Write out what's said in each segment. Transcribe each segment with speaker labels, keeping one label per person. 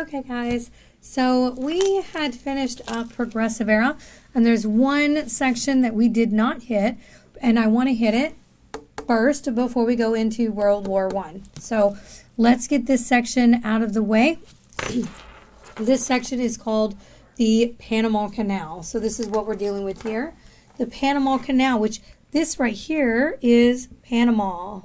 Speaker 1: Okay, guys, so we had finished up Progressive Era, and there's one section that we did not hit, and I want to hit it first before we go into World War I. So let's get this section out of the way. This section is called the Panama Canal. So this is what we're dealing with here. The Panama Canal, which this right here is Panama.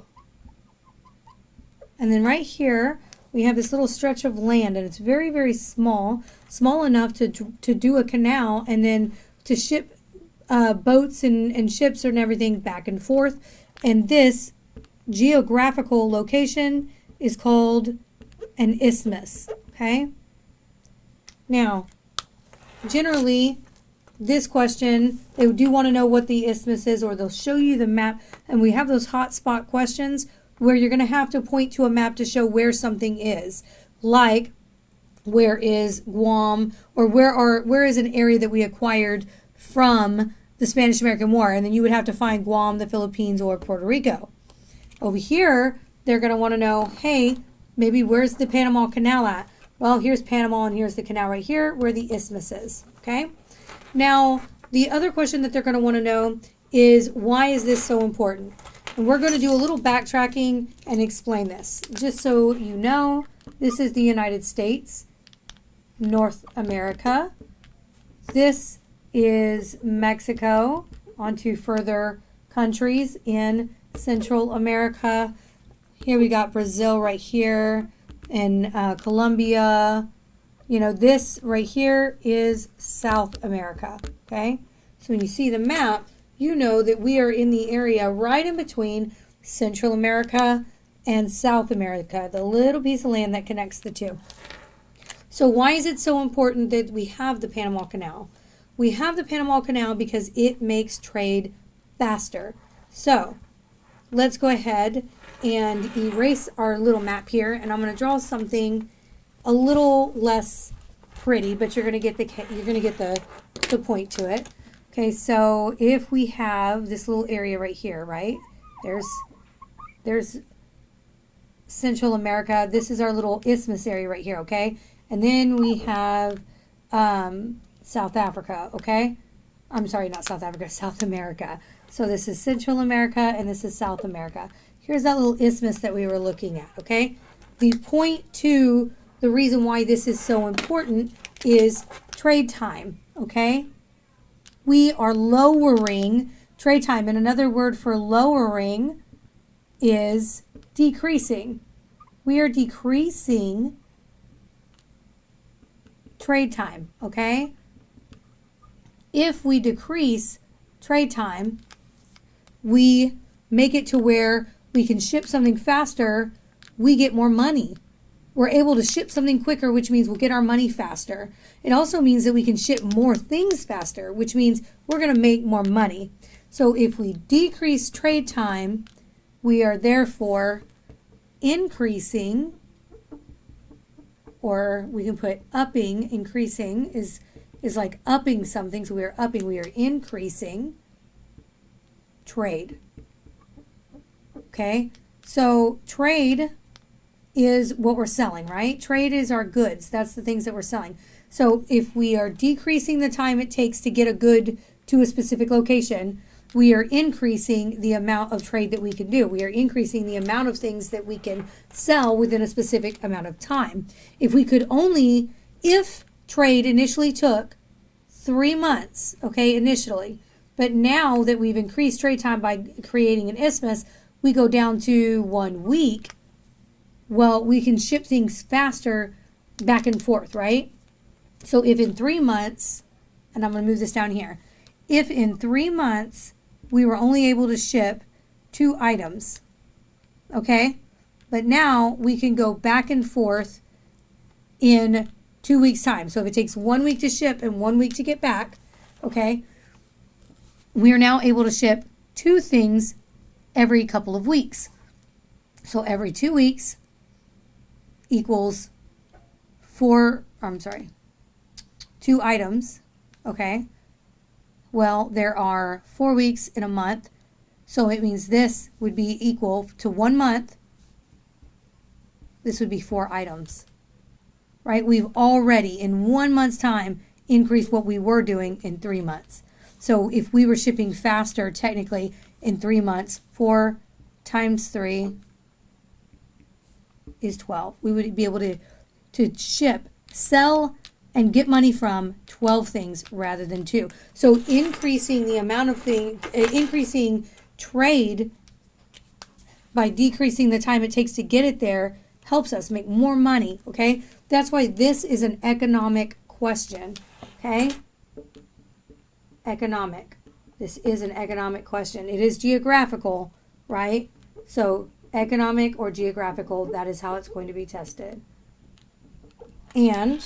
Speaker 1: And then right here, we have this little stretch of land, and it's very, very small, small enough to do a canal and then to ship boats and ships and everything back and forth. And this geographical location is called an isthmus, okay? Now, generally, this question, they do want to know what the isthmus is, or they'll show you the map, and we have those hot spot questions where you're going to have to point to a map to show where something is, like where is Guam, or where is an area that we acquired from the Spanish-American War, and then you would have to find Guam, the Philippines, or Puerto Rico. Over here, they're going to want to know, hey, maybe where's the Panama Canal at? Well, here's Panama, and here's the canal right here where the isthmus is, okay? Now, the other question that they're going to want to know is, why is this so important? And we're going to do a little backtracking and explain this. Just so you know, this is the United States, North America. This is Mexico, onto further countries in Central America. Here we got Brazil right here, and Colombia. You know, this right here is South America, okay? So when you see the map, you know that we are in the area right in between Central America and South America, the little piece of land that connects the two. So why is it so important that we have the Panama Canal? We have the Panama Canal because it makes trade faster. So let's go ahead and erase our little map here, and I'm going to draw something a little less pretty, but you're going to get the point to it. Okay, so if we have this little area right here, right? There's Central America. This is our little isthmus area right here, okay? And then we have South Africa, okay? I'm sorry, not South Africa, South America. So this is Central America, and this is South America. Here's that little isthmus that we were looking at, okay? The point to the reason why this is so important is trade time, okay? We are lowering trade time, and another word for lowering is decreasing. We are decreasing trade time, okay? If we decrease trade time, we make it to where we can ship something faster, we get more money. We're able to ship something quicker, which means we'll get our money faster. It also means that we can ship more things faster, which means we're going to make more money. So if we decrease trade time, we are therefore increasing, or we can put upping. Increasing is like upping something. So we are increasing trade. Okay, so trade is what we're selling, right? Trade is our goods. That's the things that we're selling. So if we are decreasing the time it takes to get a good to a specific location, we are increasing the amount of trade that we can do. We are increasing the amount of things that we can sell within a specific amount of time. If trade initially took 3 months, okay, initially, but now that we've increased trade time by creating an isthmus, we go down to 1 week. Well, we can ship things faster back and forth, right? So if in 3 months, and I'm going to move this down here, if in 3 months we were only able to ship 2 items, okay? But now we can go back and forth in 2 weeks' time. So if it takes 1 week to ship and 1 week to get back, okay, we are now able to ship 2 things every couple of weeks. So every 2 weeks equals 2 items, okay? Well, there are 4 weeks in a month, so it means this would be equal to 1 month. This would be 4 items, right? We've already, in 1 month's time, increased what we were doing in 3 months. So if we were shipping faster, technically, in 3 months, 4 times 3 is 12. We would be able to ship, sell, and get money from 12 things rather than 2. So increasing the amount of things, increasing trade by decreasing the time it takes to get it there helps us make more money, okay? That's why this is an economic question, okay? Economic. This is an economic question. It is geographical, right? So economic or geographical, that is how it's going to be tested. And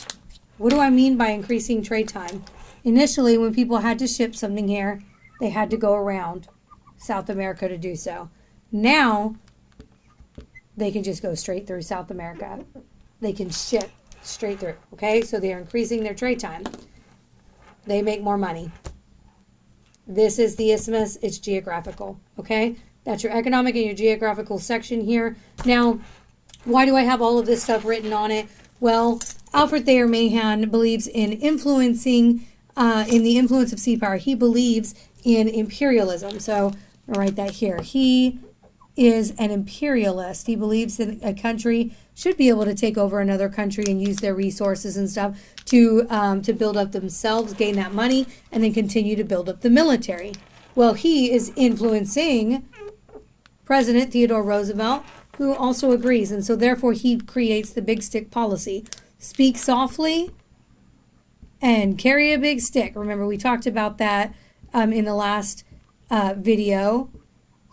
Speaker 1: what do I mean by increasing trade time? Initially, when people had to ship something here, they had to go around South America to do so. Now, they can just go straight through South America. They can ship straight through, okay? So they are increasing their trade time. They make more money. This is the isthmus. It's geographical, okay? That's your economic and your geographical section here. Now, why do I have all of this stuff written on it? Well, Alfred Thayer Mahan believes in influencing, in the influence of sea power. He believes in imperialism. So I'll write that here. He is an imperialist. He believes that a country should be able to take over another country and use their resources and stuff to build up themselves, gain that money, and then continue to build up the military. Well, he is influencing President Theodore Roosevelt, who also agrees, and so therefore he creates the big stick policy. Speak softly and carry a big stick. Remember, we talked about that in the last video.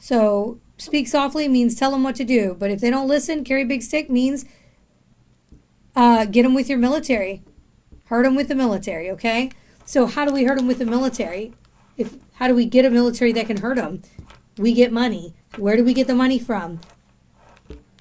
Speaker 1: So speak softly means tell them what to do, but if they don't listen, carry a big stick means get them with your military. Hurt them with the military, okay? So how do we hurt them with the military? How do we get a military that can hurt them? We get money. Where do we get the money from?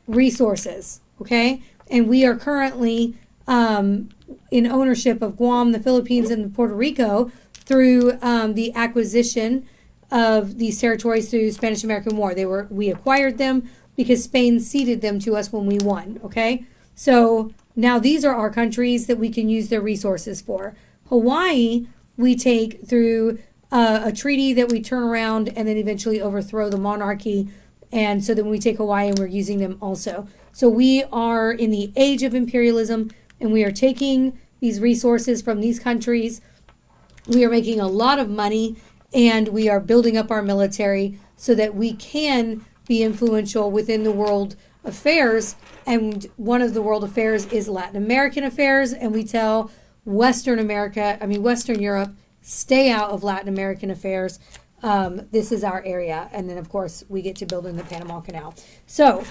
Speaker 1: Resources, okay? And we are currently in ownership of Guam, the Philippines, and Puerto Rico through the acquisition of these territories through the Spanish-American War. We acquired them because Spain ceded them to us when we won, okay? So now these are our countries that we can use their resources for. Hawaii, we take through a treaty that we turn around and then eventually overthrow the monarchy. And so then we take Hawaii and we're using them also. So we are in the age of imperialism and we are taking these resources from these countries. We are making a lot of money and we are building up our military so that we can be influential within the world affairs. And one of the world affairs is Latin American affairs. And we tell Western Europe, stay out of Latin American affairs. This is our area. And then, of course, we get to build in the Panama Canal. So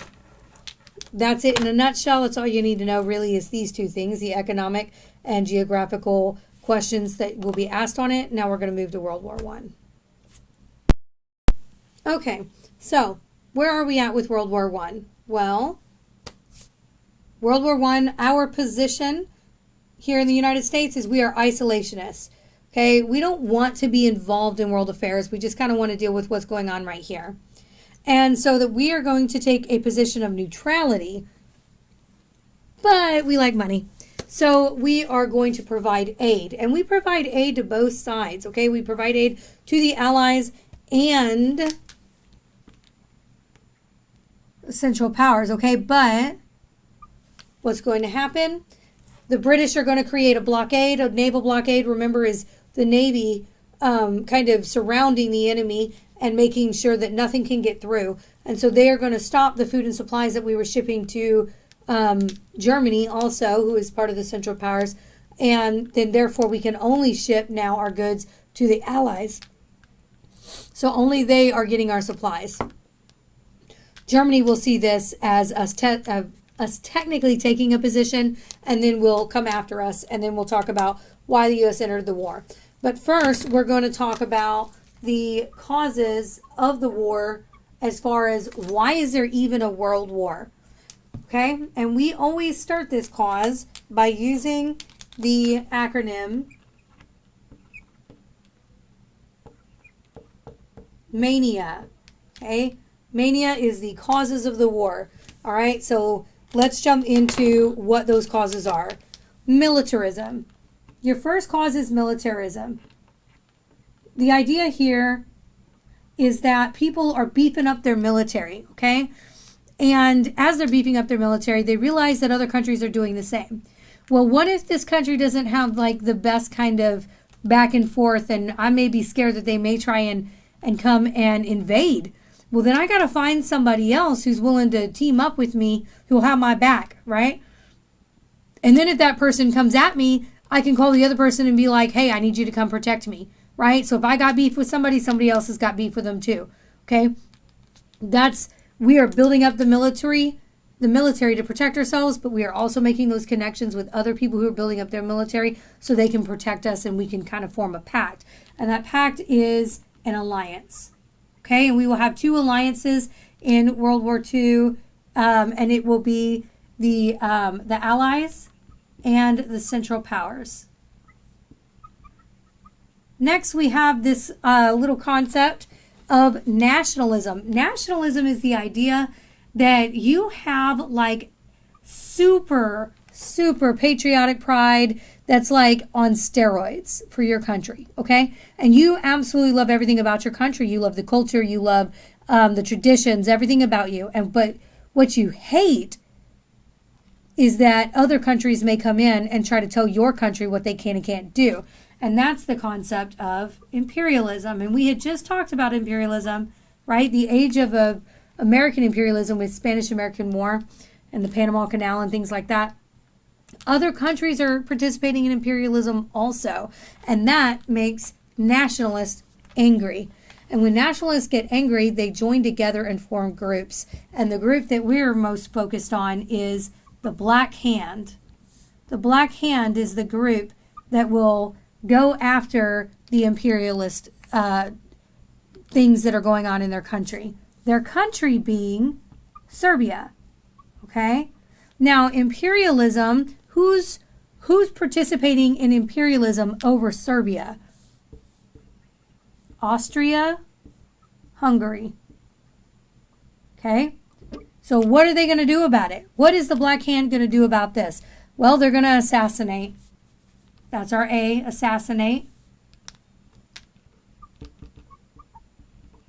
Speaker 1: that's it in a nutshell. That's all you need to know really is these two things, the economic and geographical questions that will be asked on it. Now we're going to move to World War I. Okay, so where are we at with World War I? Well, World War I, our position here in the United States is we are isolationists. Okay, we don't want to be involved in world affairs. We just kind of want to deal with what's going on right here. And so that we are going to take a position of neutrality, but we like money. So we are going to provide aid. And we provide aid to both sides, okay? We provide aid to the Allies and Central Powers, okay? But what's going to happen? The British are going to create a blockade, a naval blockade. Remember, is the Navy kind of surrounding the enemy and making sure that nothing can get through. And so they are going to stop the food and supplies that we were shipping to Germany also, who is part of the Central Powers. And then therefore we can only ship now our goods to the Allies. So only they are getting our supplies. Germany will see this as us technically taking a position, and then will come after us, and then we'll talk about why the U.S. entered the war. But first, we're going to talk about the causes of the war as far as why is there even a world war? Okay, and we always start this cause by using the acronym MANIA. Okay, MANIA is the causes of the war. All right, so let's jump into what those causes are. militarism. Your first cause is militarism. The idea here is that people are beefing up their military, okay? And as they're beefing up their military, they realize that other countries are doing the same. Well, what if this country doesn't have like the best kind of back and forth, and I may be scared that they may try and come and invade? Well, then I got to find somebody else who's willing to team up with me, who'll have my back, right? And then if that person comes at me, I can call the other person and be like, hey, I need you to come protect me, right? So if I got beef with somebody, somebody else has got beef with them too, okay? We are building up the military to protect ourselves, but we are also making those connections with other people who are building up their military so they can protect us and we can kind of form a pact. And that pact is an alliance, okay? And we will have 2 alliances in World War II, and it will be the Allies and the Central Powers. Next, we have this little concept of nationalism. Nationalism is the idea that you have like super patriotic pride that's like on steroids for your country, okay? And you absolutely love everything about your country. You love the culture, you love the traditions, everything about you. But what you hate is that other countries may come in and try to tell your country what they can and can't do. And that's the concept of imperialism. And we had just talked about imperialism, right? The age of American imperialism with Spanish-American War and the Panama Canal and things like that. Other countries are participating in imperialism also. And that makes nationalists angry. And when nationalists get angry, they join together and form groups. And the group that we're most focused on is the Black Hand. The Black Hand is the group that will go after the imperialist things that are going on in their country. Their country being Serbia. Okay? Now, imperialism, who's participating in imperialism over Serbia? Austria, Hungary. Okay? So what are they going to do about it? What is the Black Hand going to do about this? Well, they're going to assassinate. That's our A, assassinate.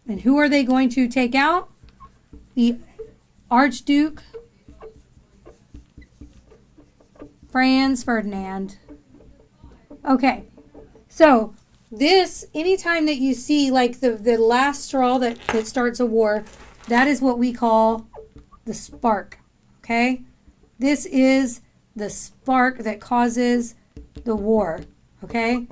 Speaker 1: And who are they going to take out? The Archduke Franz Ferdinand. Okay, so this, anytime that you see like the last straw that starts a war, that is what we call the spark, okay? This is the spark that causes the war, okay?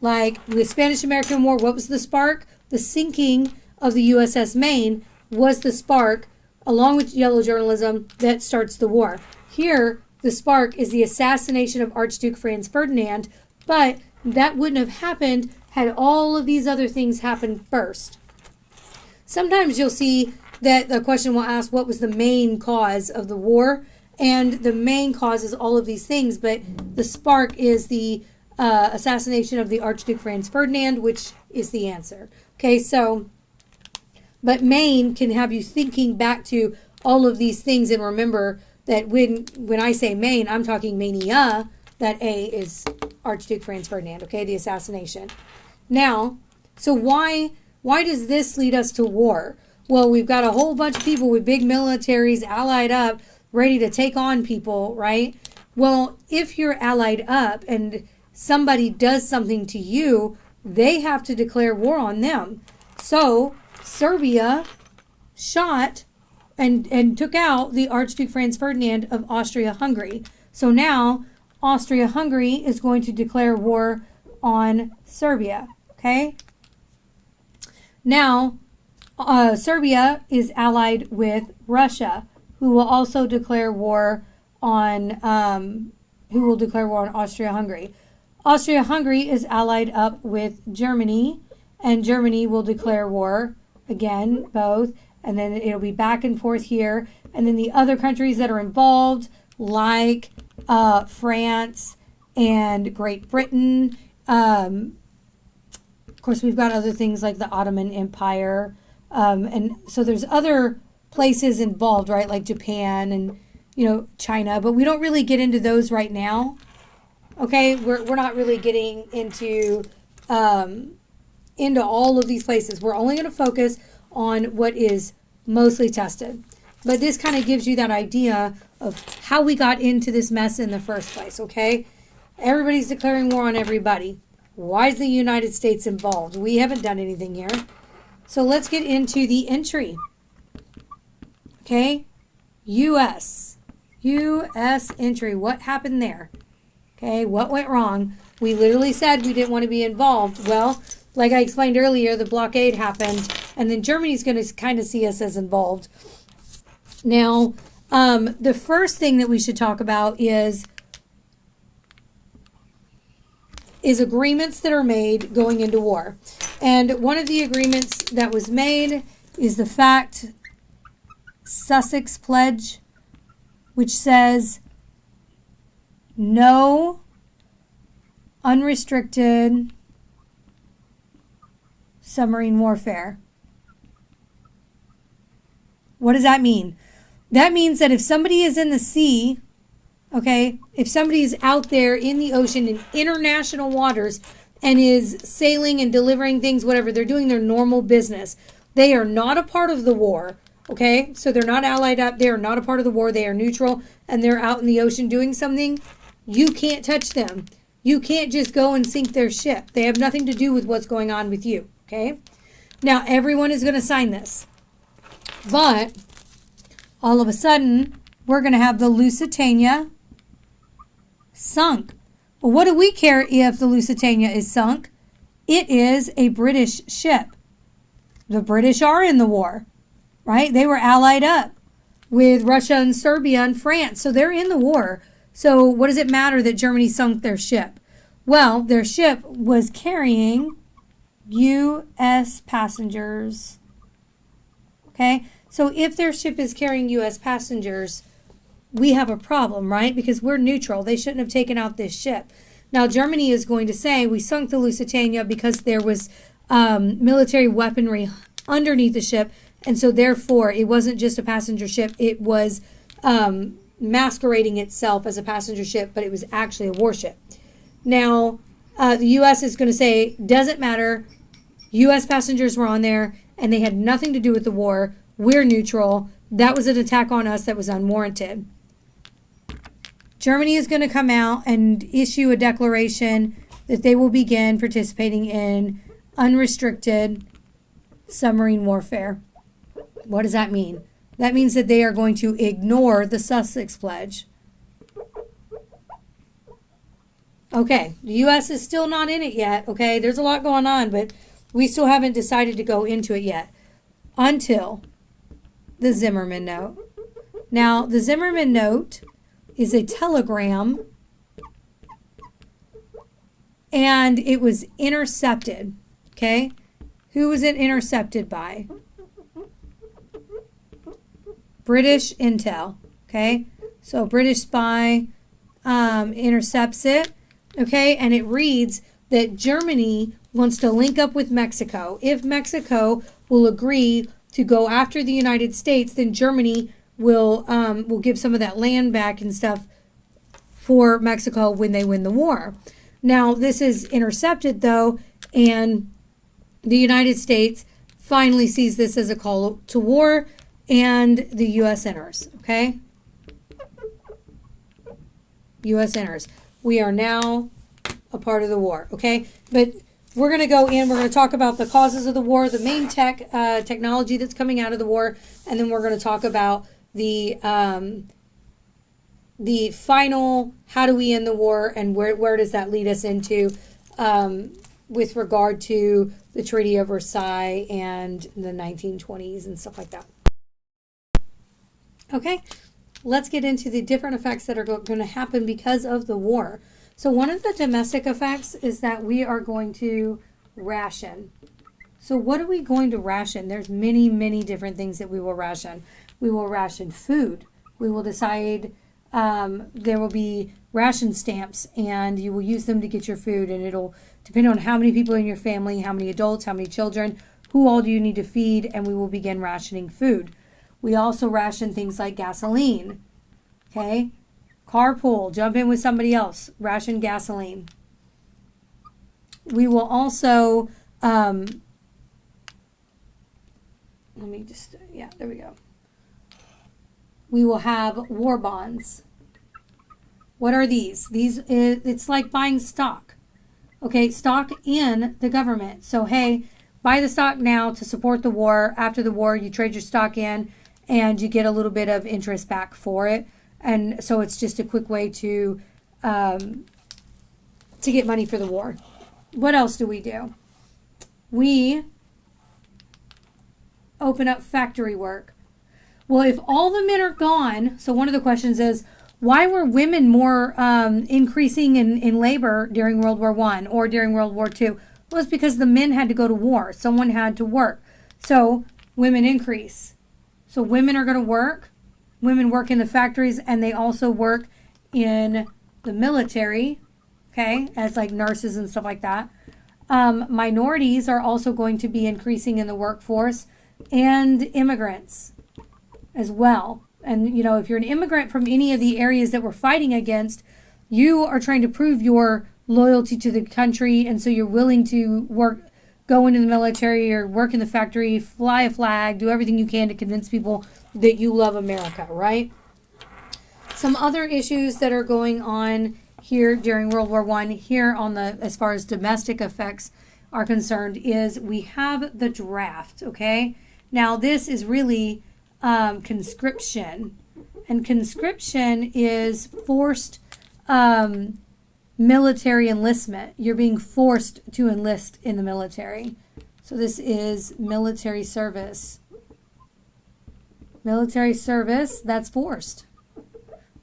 Speaker 1: Like with Spanish-American War, what was the spark? The sinking of the USS Maine was the spark, along with yellow journalism, that starts the war. Here, the spark is the assassination of Archduke Franz Ferdinand, but that wouldn't have happened had all of these other things happened first. Sometimes you'll see that the question will ask, what was the main cause of the war? And the main cause is all of these things, but the spark is the assassination of the Archduke Franz Ferdinand, which is the answer. Okay, so, but Maine can have you thinking back to all of these things, and remember that when I say Maine, I'm talking mania. That A is Archduke Franz Ferdinand, okay, the assassination. Now, so why does this lead us to war? Well, we've got a whole bunch of people with big militaries allied up, ready to take on people, right? Well, if you're allied up and somebody does something to you, they have to declare war on them. So Serbia shot and took out the Archduke Franz Ferdinand of Austria-Hungary. So now Austria-Hungary is going to declare war on Serbia, okay? Now, Serbia is allied with Russia, who will also declare war on Austria-Hungary. Austria-Hungary is allied up with Germany, and Germany will declare war, again, both, and then it'll be back and forth here. And then the other countries that are involved, like France and Great Britain. Of course, we've got other things like the Ottoman Empire. And so there's other places involved, right, like Japan China, but we don't really get into those right now. Okay, we're not really getting into all of these places. We're only going to focus on what is mostly tested. But this kind of gives you that idea of how we got into this mess in the first place, okay? Everybody's declaring war on everybody. Why is the United States involved? We haven't done anything here. So let's get into the entry. Okay? U.S. U.S. entry. What happened there? Okay, what went wrong? We literally said we didn't want to be involved. Well, like I explained earlier, the blockade happened, and then Germany's going to kind of see us as involved. Now, the first thing that we should talk about is agreements that are made going into war. And one of the agreements that was made is the Sussex Pledge, which says no unrestricted submarine warfare. What does that mean? That means that if somebody is in the sea, okay, if somebody is out there in the ocean in international waters and is sailing and delivering things, whatever, they're doing their normal business. They are not a part of the war, okay? So they're not allied up. They are not a part of the war. They are neutral, and they're out in the ocean doing something. You can't touch them. You can't just go and sink their ship. They have nothing to do with what's going on with you, okay? Now, everyone is going to sign this. But all of a sudden, we're going to have the Lusitania sunk. Well, what do we care if the Lusitania is sunk? It is a British ship. The British are in the war, right? They were allied up with Russia and Serbia and France. So they're in the war. So what does it matter that Germany sunk their ship? Well, their ship was carrying U.S. passengers. Okay? So if their ship is carrying U.S. passengers, we have a problem, right? Because we're neutral. They shouldn't have taken out this ship. Now, Germany is going to say we sunk the Lusitania because there was military weaponry underneath the ship. And so, therefore, it wasn't just a passenger ship. It was masquerading itself as a passenger ship, but it was actually a warship. Now, the U.S. is going to say, doesn't matter. U.S. passengers were on there, and they had nothing to do with the war. We're neutral. That was an attack on us that was unwarranted. Germany is going to come out and issue a declaration that they will begin participating in unrestricted submarine warfare. What does that mean? That means that they are going to ignore the Sussex Pledge. Okay, the U.S. is still not in it yet, okay? There's a lot going on, but we still haven't decided to go into it yet until the Zimmerman Note. Now, the Zimmerman Note is a telegram, and it was intercepted, okay? Who was it intercepted by? British intel, okay? So British spy intercepts it, okay? And it reads that Germany wants to link up with Mexico. If Mexico will agree to go after the United States, then Germany will give some of that land back and stuff for Mexico when they win the war. Now, this is intercepted, though, and the United States finally sees this as a call to war, and the U.S. enters, okay? U.S. enters. We are now a part of the war, okay? But we're going to go in, we're going to talk about the causes of the war, the main technology that's coming out of the war, and then we're going to talk about the final, how do we end the war, and where does that lead us into with regard to the Treaty of Versailles and the 1920s and stuff like that. Okay, let's get into the different effects that are going to happen because of the war. So one of the domestic effects is that we are going to ration. So what are we going to ration? There's many, many different things that we will ration. We will ration food. We will decide there will be ration stamps, and you will use them to get your food, and it'll depend on how many people in your family, how many adults, how many children, who all do you need to feed, and we will begin rationing food. We also ration things like gasoline. Okay? Carpool, jump in with somebody else, ration gasoline. We will also, there we go. We will have war bonds. What are these? It's like buying stock. Okay, stock in the government. So, hey, buy the stock now to support the war. After the war, you trade your stock in and you get a little bit of interest back for it. And so it's just a quick way to get money for the war. What else do? We open up factory work. Well, if all the men are gone, so one of the questions is, why were women more increasing in labor during World War I or during World War II? Well, it's because the men had to go to war. Someone had to work. So women increase. So women are going to work. Women work in the factories, and they also work in the military, okay, as like nurses and stuff like that. Minorities are also going to be increasing in the workforce, and immigrants as well. And, you know, if you're an immigrant from any of the areas that we're fighting against, you are trying to prove your loyalty to the country, and so you're willing to go into the military or work in the factory, fly a flag, do everything you can to convince people that you love America, right? Some other issues that are going on here during World War I, here on as far as domestic effects are concerned, is we have the draft, okay? Now, this is really conscription. And conscription is forced military enlistment. You're being forced to enlist in the military. So this is military service. Military service, that's forced.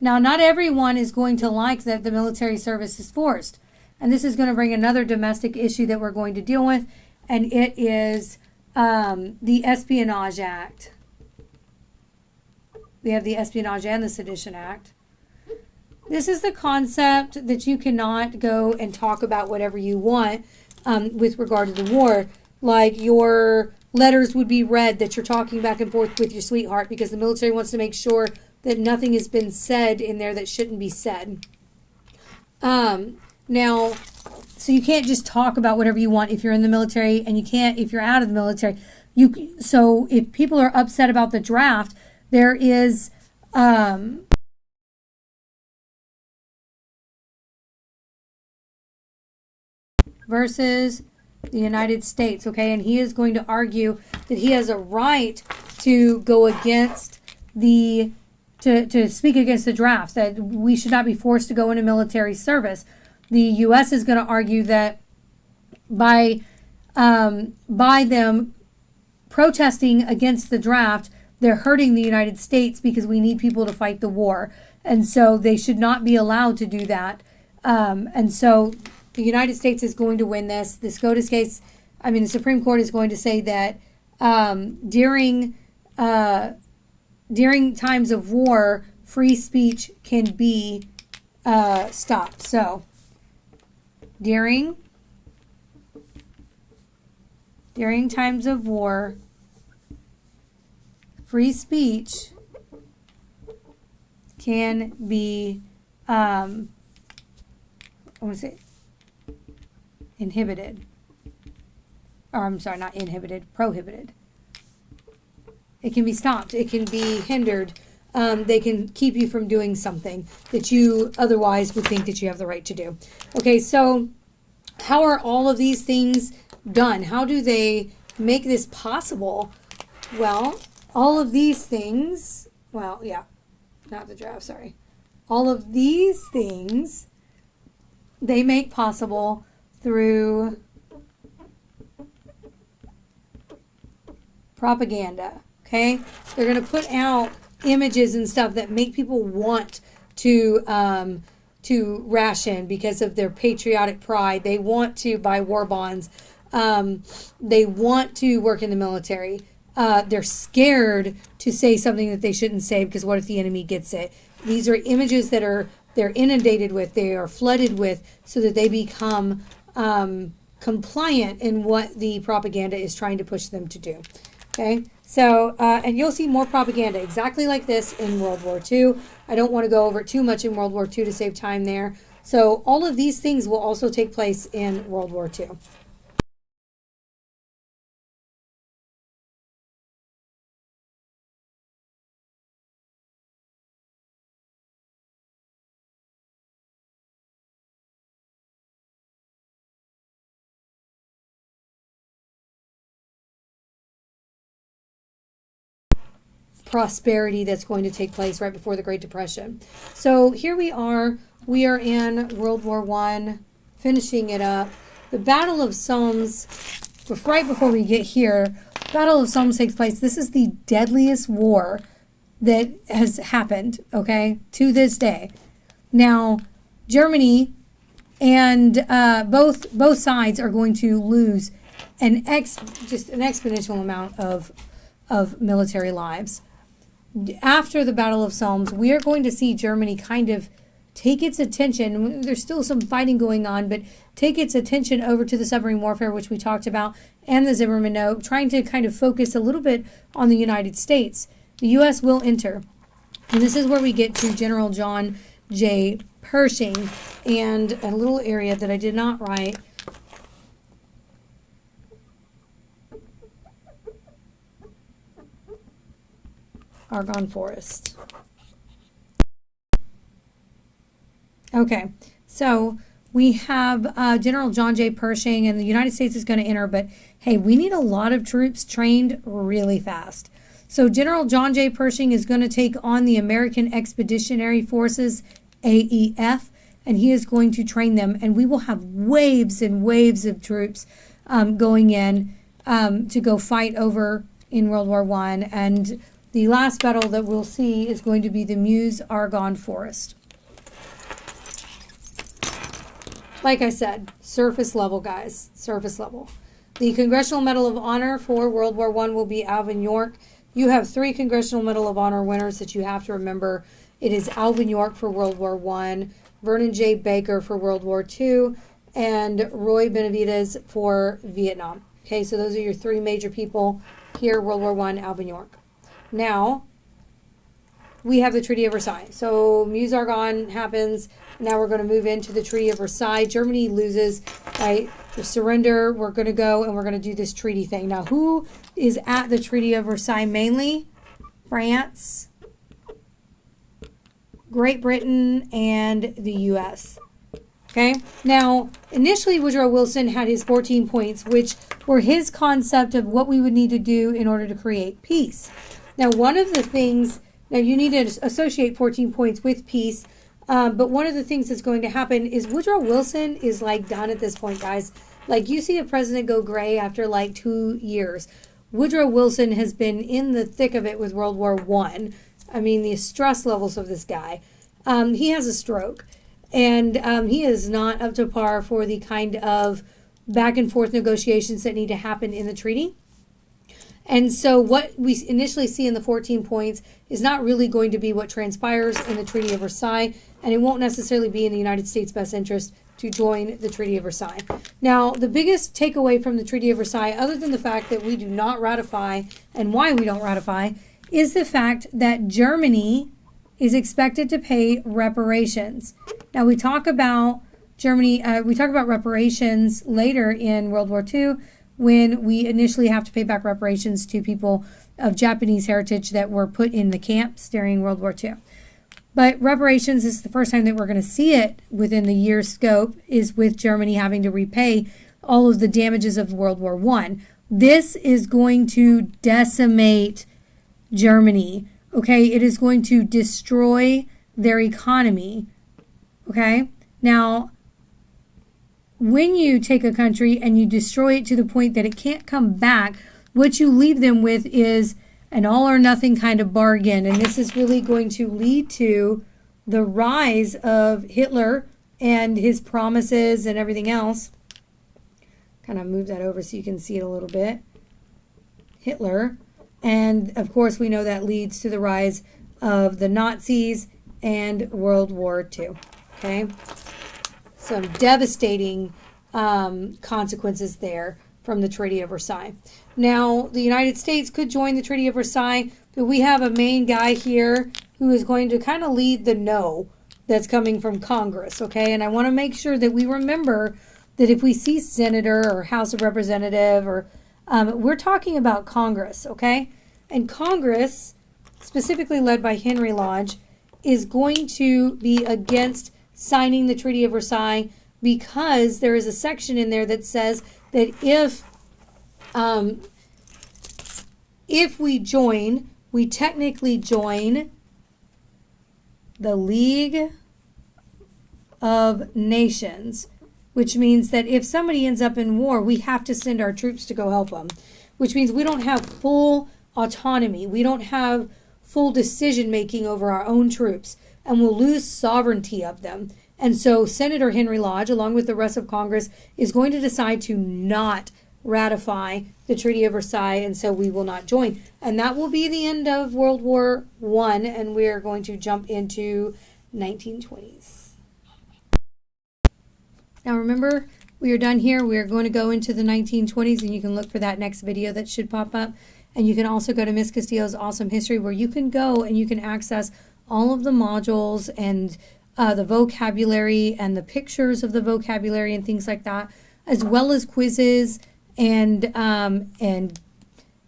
Speaker 1: Now, not everyone is going to like that the military service is forced. And this is going to bring another domestic issue that we're going to deal with, and it is the Espionage Act. We have the Espionage and the Sedition Act. This is the concept that you cannot go and talk about whatever you want with regard to the war. Like your letters would be read that you're talking back and forth with your sweetheart, because the military wants to make sure that nothing has been said in there that shouldn't be said. Now, so you can't just talk about whatever you want if you're in the military, and you can't if you're out of the military. So if people are upset about the draft, there is versus the United States, okay? And he is going to argue that he has a right to go against to speak against the draft, that we should not be forced to go into military service. The U.S. is going to argue that by them protesting against the draft, they're hurting the United States because we need people to fight the war. And so they should not be allowed to do that. And so the United States is going to win this. The SCOTUS case, the Supreme Court is going to say that during times of war, free speech can be stopped. So during times of war, free speech can be inhibited. Or I'm sorry, not inhibited, prohibited. It can be stopped. It can be hindered. They can keep you from doing something that you otherwise would think that you have the right to do. Okay, so how are all of these things done? How do they make this possible? Well, all of these things, not the draft, sorry. All of these things, they make possible through propaganda, okay? They're going to put out images and stuff that make people want to ration because of their patriotic pride. They want to buy war bonds. They want to work in the military. They're scared to say something that they shouldn't say because what if the enemy gets it? These are images that they're inundated with, they are flooded with, so that they become compliant in what the propaganda is trying to push them to do. Okay, So, and you'll see more propaganda exactly like this in World War II. I don't want to go over it too much in World War II to save time there. So all of these things will also take place in World War II. Prosperity that's going to take place right before the Great Depression. So here we are in World War I, finishing it up. The Battle of Somme, right before we get here, Battle of Somme takes place. This is the deadliest war that has happened, okay, to this day. Now, Germany and both sides are going to lose just an exponential amount of military lives. After the Battle of Somme, we are going to see Germany kind of take its attention. There's still some fighting going on, but take its attention over to the submarine warfare, which we talked about, and the Zimmermann Note, trying to kind of focus a little bit on the United States. The U.S. will enter. And this is where we get to General John J. Pershing and a little area that I did not write. Argonne Forest. Okay, so we have General John J. Pershing, and the United States is going to enter, but hey, we need a lot of troops trained really fast. So General John J. Pershing is going to take on the American Expeditionary Forces, AEF, and he is going to train them, and we will have waves and waves of troops going in to go fight over in World War I, and the last battle that we'll see is going to be the Meuse-Argonne Forest. Like I said, surface level, guys, surface level. The Congressional Medal of Honor for World War I will be Alvin York. You have 3 Congressional Medal of Honor winners that you have to remember. It is Alvin York for World War I, Vernon J. Baker for World War II, and Roy Benavides for Vietnam. Okay, so those are your 3 major people here, World War I, Alvin York. Now, we have the Treaty of Versailles. So Meuse-Argonne happens. Now we're going to move into the Treaty of Versailles. Germany loses, right? The surrender. We're going to go and we're going to do this treaty thing. Now, who is at the Treaty of Versailles mainly? France, Great Britain, and the U.S. Okay? Now, initially Woodrow Wilson had his 14 points, which were his concept of what we would need to do in order to create peace. Now, one of the things, now you need to associate 14 points with peace, but one of the things that's going to happen is Woodrow Wilson is like done at this point, guys. Like you see a president go gray after like 2 years. Woodrow Wilson has been in the thick of it with World War I. I mean, the stress levels of this guy. He has a stroke, and he is not up to par for the kind of back and forth negotiations that need to happen in the treaty. And so what we initially see in the 14 points is not really going to be what transpires in the Treaty of Versailles, and it won't necessarily be in the United States' best interest to join the Treaty of Versailles. Now, the biggest takeaway from the Treaty of Versailles, other than the fact that we do not ratify and why we don't ratify, is the fact that Germany is expected to pay reparations. Now, we talk about Germany, we talk about reparations later in World War II, when we initially have to pay back reparations to people of Japanese heritage that were put in the camps during World War II. But reparations is the first time that we're going to see it within the year's scope, is with Germany having to repay all of the damages of World War I. This is going to decimate Germany, okay? It is going to destroy their economy, okay? Now, when you take a country and you destroy it to the point that it can't come back, what you leave them with is an all or nothing kind of bargain. And this is really going to lead to the rise of Hitler and his promises and everything else. Kind of move that over so you can see it a little bit. Hitler. And of course, we know that leads to the rise of the Nazis and World War II. Okay? Some devastating consequences there from the Treaty of Versailles. Now, the United States could join the Treaty of Versailles, but we have a main guy here who is going to kind of lead the no that's coming from Congress, okay? And I want to make sure that we remember that if we see senator or House of Representative, or we're talking about Congress, okay? And Congress, specifically led by Henry Lodge, is going to be against signing the Treaty of Versailles because there is a section in there that says that if we join, we technically join the League of Nations, which means that if somebody ends up in war, we have to send our troops to go help them, which means we don't have full autonomy. We don't have full decision making over our own troops, and we'll lose sovereignty of them. And so Senator Henry Lodge, along with the rest of Congress, is going to decide to not ratify the Treaty of Versailles, and so we will not join. And that will be the end of World War I, and we're going to jump into 1920s. Now remember, we are done here. We are going to go into the 1920s, and you can look for that next video that should pop up. And you can also go to Miss Castillo's Awesome History, where you can go and you can access all of the modules and the vocabulary and the pictures of the vocabulary and things like that, as well as quizzes and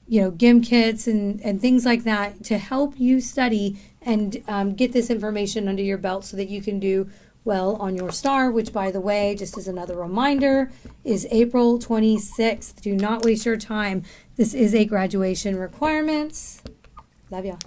Speaker 1: you know, gym kits and things like that to help you study and get this information under your belt so that you can do well on your STAR, which, by the way, just as another reminder, is April 26th. Do not waste your time. This is a graduation requirement. Love ya.